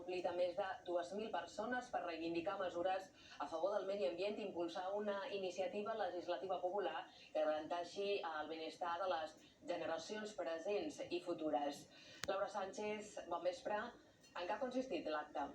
reunit a més de 2.000 persones per reivindicar mesures a favor del medi ambient i impulsar una iniciativa legislativa popular que garanteixi el benestar de les generacions presents i futures. Laura Sánchez, bon vespre. En què ha consistit l'acte?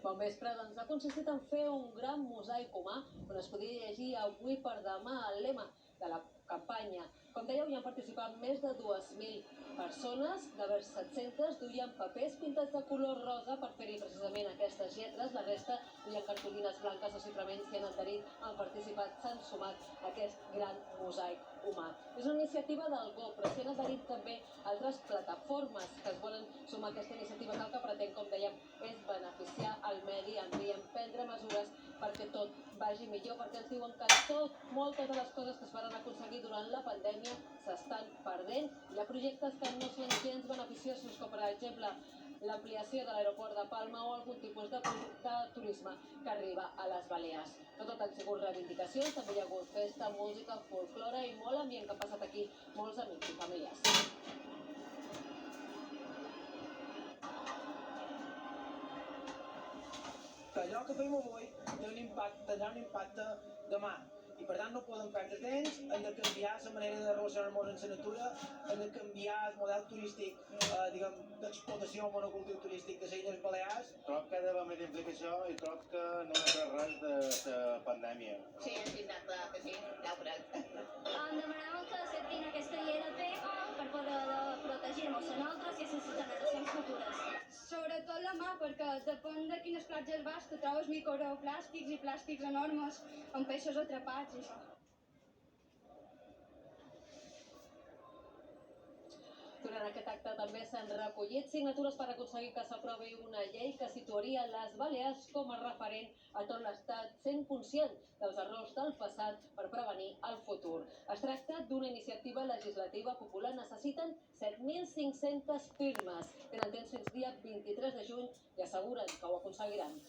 Bon vespre, doncs ha consistit en fer un gran mosaic humà on es podia llegir avui per demà el lema de la campanya. Com dèieu, hi han participat més de 2.000 persones, de vers 700 duien papers pintats de color rosa per fer-hi precisament aquestes lletres, la resta duien cartolines blanques o simplement s'hi han adherit, han participat, s'han sumat a aquest gran mosaic humà. És una iniciativa del GO, però s'hi han adherit també altres plataformes que es volen sumar a aquesta iniciativa, que el que pretén, com dèiem, és beneficiar el medi ambient, prendre mesures perquè tot vagi millor, perquè ens diuen que moltes de les coses que es van aconseguir durant la pandèmia s'estan perdent. Hi ha projectes que no són gens beneficiosos, com per exemple l'ampliació de l'aeroport de Palma o algun tipus de turisme que arriba a les Balears. No tot han sigut reivindicacions, també hi ha hagut festa, música, folklore i molt ambient que han passat aquí molts amics i famílies. Que allò que fem avui tindrà un impacte demà. I per tant no podem perdre temps, hem de canviar la manera de relacionar-nos amb la natura, hem de canviar el model turístic, d'explotació monocultiu turístic de les Illes Balears. Trob que ha d'haver més implicació i trob que no ha de res de la pandèmia. Sí, està clar que sí, ja ho crec. Demanàvem que acceptin aquesta ILP per poder protegir-nos a nosaltres i a les generacions futures. Sobretot la mà, perquè depèn de quines platges vas, te trobes microplàstics i plàstics enormes amb peixos atrapats i això. Durant aquest acte també s'han recollit signatures per aconseguir que s'aprovi una llei que situaria les Balears com a referent a tot l'Estat, sent conscient dels errors del passat per prevenir el futur. Es tracta d'una iniciativa legislativa popular. Necessiten 7.500 firmes. Tenen temps fins dia 23 de juny i asseguren que ho aconseguiran.